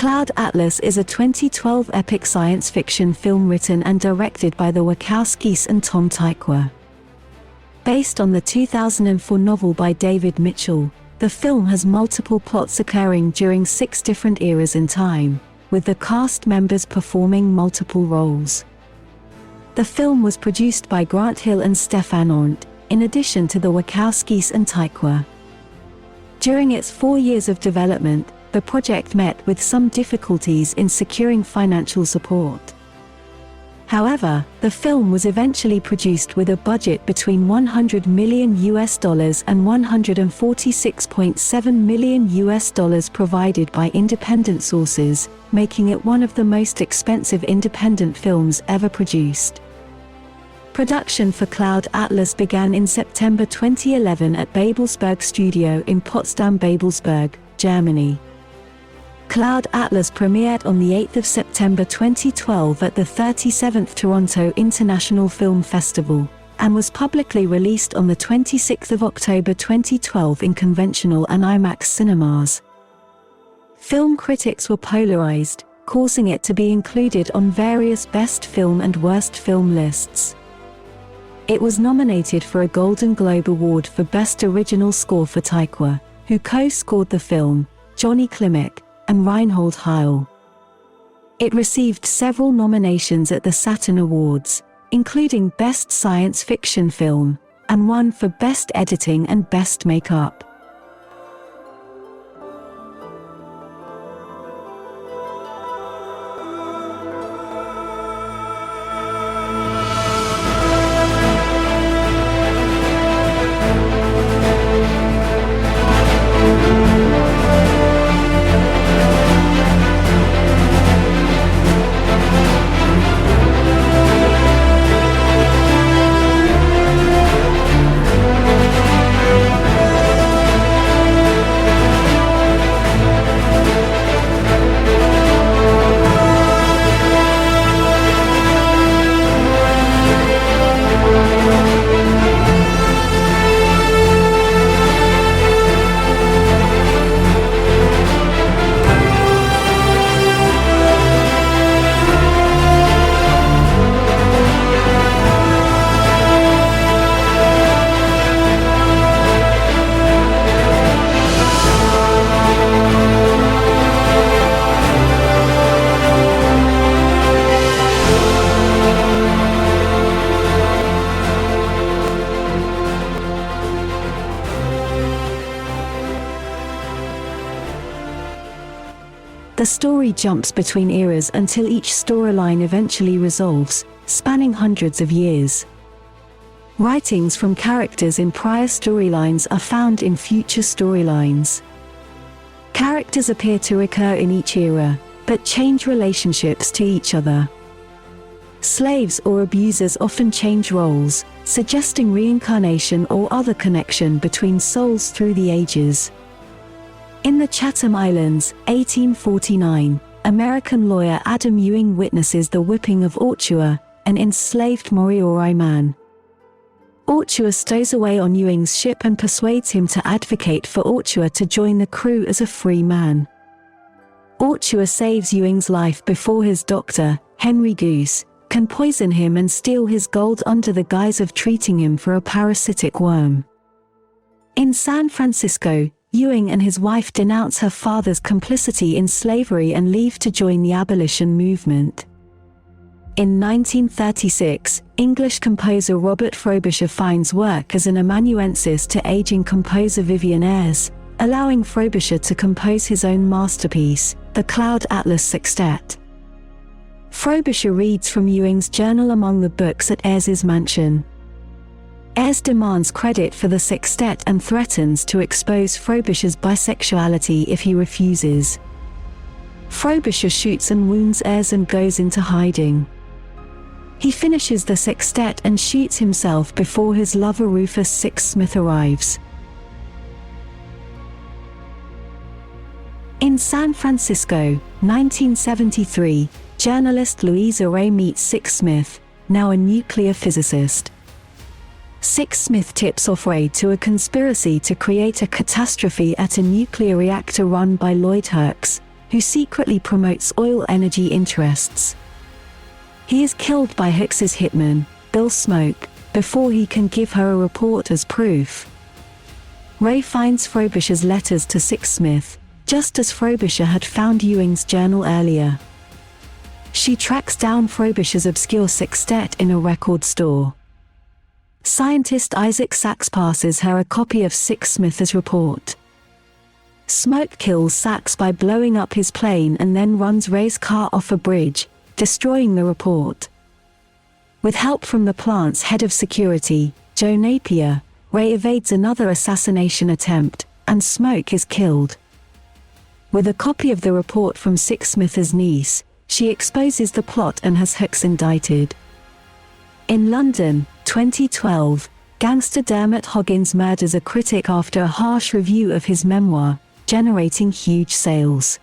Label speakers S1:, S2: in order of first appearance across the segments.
S1: Cloud Atlas is a 2012 epic science fiction film written and directed by the Wachowskis and Tom Tykwer. Based on the 2004 novel by David Mitchell, the film has multiple plots occurring during 6 different eras in time, with the cast members performing multiple roles. The film was produced by Grant Hill and Stefan Arndt, in addition to the Wachowskis and Tykwer. During its 4 years of development, the project met with some difficulties in securing financial support. However, the film was eventually produced with a budget between $100 million and $146.7 million provided by independent sources, making it one of the most expensive independent films ever produced. Production for Cloud Atlas began in September 2011 at Babelsberg Studio in Potsdam-Babelsberg, Germany. Cloud Atlas premiered on the 8th of September 2012 at the 37th Toronto International Film Festival, and was publicly released on the 26th of October 2012 in conventional and IMAX cinemas. Film critics were polarized, causing it to be included on various Best Film and Worst Film lists. It was nominated for a Golden Globe Award for Best Original Score for Tykwer, who co-scored the film, Johnny Klimek, and Reinhold Heil. It received several nominations at the Saturn Awards, including Best Science Fiction Film, and one for Best Editing and Best Makeup. The story jumps between eras until each storyline eventually resolves, spanning hundreds of years. Writings from characters in prior storylines are found in future storylines. Characters appear to recur in each era, but change relationships to each other. Slaves or abusers often change roles, suggesting reincarnation or other connection between souls through the ages. In the Chatham Islands, 1849, American lawyer Adam Ewing witnesses the whipping of Ortua, an enslaved Moriori man. Ortua stows away on Ewing's ship and persuades him to advocate for Ortua to join the crew as a free man. Ortua saves Ewing's life before his doctor, Henry Goose, can poison him and steal his gold under the guise of treating him for a parasitic worm. In San Francisco, Ewing and his wife denounce her father's complicity in slavery and leave to join the abolition movement. In 1936, English composer Robert Frobisher finds work as an amanuensis to aging composer Vivian Ayres, allowing Frobisher to compose his own masterpiece, the Cloud Atlas Sextet. Frobisher reads from Ewing's journal among the books at Ayres's mansion. Ayres demands credit for the sextet and threatens to expose Frobisher's bisexuality if he refuses. Frobisher shoots and wounds Ayres and goes into hiding. He finishes the sextet and shoots himself before his lover Rufus Sixsmith arrives. In San Francisco, 1973, journalist Louisa Ray meets Sixsmith, now a nuclear physicist. Sixsmith tips off Ray to a conspiracy to create a catastrophe at a nuclear reactor run by Lloyd Hurks, who secretly promotes oil energy interests. He is killed by Hicks' hitman, Bill Smoke, before he can give her a report as proof. Ray finds Frobisher's letters to Sixsmith, just as Frobisher had found Ewing's journal earlier. She tracks down Frobisher's obscure sextet in a record store. Scientist Isaac Sachs passes her a copy of Sixsmith's report. Smoke kills Sachs by blowing up his plane and then runs Ray's car off a bridge, destroying the report. With help from the plant's head of security, Joe Napier, Ray evades another assassination attempt, and Smoke is killed. With a copy of the report from Sixsmith's niece, she exposes the plot and has Hicks indicted. In London, 2012, gangster Dermot Hoggins murders a critic after a harsh review of his memoir, generating huge sales.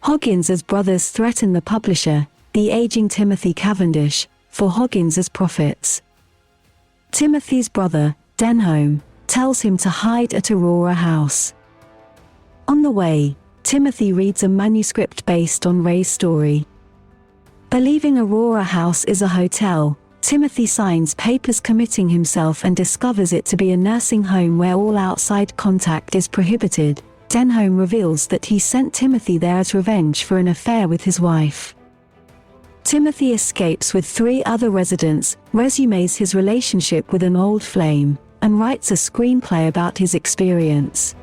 S1: Hoggins' brothers threaten the publisher, the aging Timothy Cavendish, for Hoggins' profits. Timothy's brother, Denholm, tells him to hide at Aurora House. On the way, Timothy reads a manuscript based on Ray's story. Believing Aurora House is a hotel, Timothy signs papers committing himself and discovers it to be a nursing home where all outside contact is prohibited. Denholm reveals that he sent Timothy there as revenge for an affair with his wife. Timothy escapes with 3 other residents, resumes his relationship with an old flame, and writes a screenplay about his experience.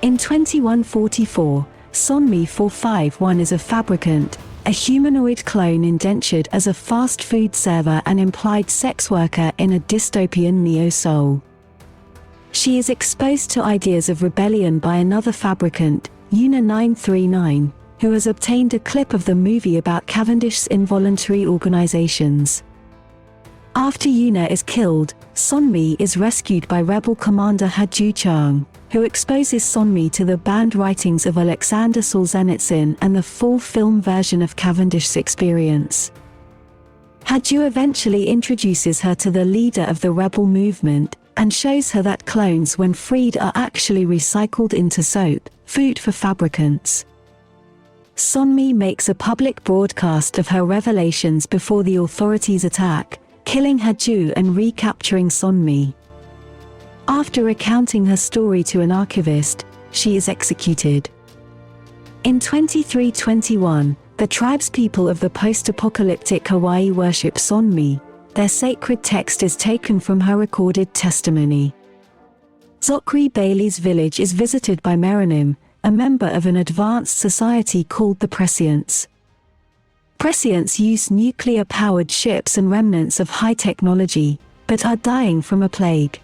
S1: In 2144, Sonmi 451 is a fabricant, a humanoid clone indentured as a fast food server and implied sex worker in a dystopian neo-soul. She is exposed to ideas of rebellion by another fabricant, Una 939, who has obtained a clip of the movie about Cavendish's involuntary organizations. After Una is killed, Sonmi is rescued by rebel commander Haju Chang, who exposes Sonmi to the banned writings of Alexander Solzhenitsyn and the full film version of Cavendish's experience. Haju eventually introduces her to the leader of the rebel movement, and shows her that clones when freed are actually recycled into soap, food for fabricants. Sonmi makes a public broadcast of her revelations before the authorities attack, killing Haju and recapturing Sonmi. After recounting her story to an archivist, she is executed. In 2321, the tribespeople of the post-apocalyptic Hawaii worship Sonmi. Their sacred text is taken from her recorded testimony. Zachary Bailey's village is visited by Meranim, a member of an advanced society called the Prescients. Prescients use nuclear-powered ships and remnants of high technology, but are dying from a plague.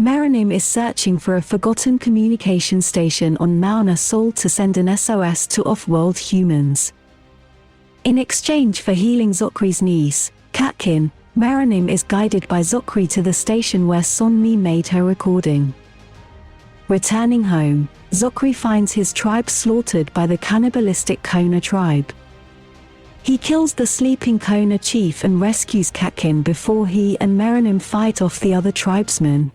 S1: Meranim is searching for a forgotten communication station on Mauna Sol to send an SOS to off-world humans. In exchange for healing Zokhri's niece, Katkin, Meranim is guided by Zokhri to the station where Sonmi made her recording. Returning home, Zokhri finds his tribe slaughtered by the cannibalistic Kona tribe. He kills the sleeping Kona chief and rescues Katkin before he and Meranim fight off the other tribesmen.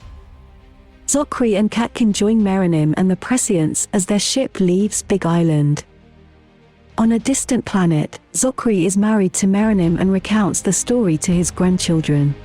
S1: Zachary and Katkin join Meranim and the Prescients as their ship leaves Big Island. On a distant planet, Zachary is married to Meranim and recounts the story to his grandchildren.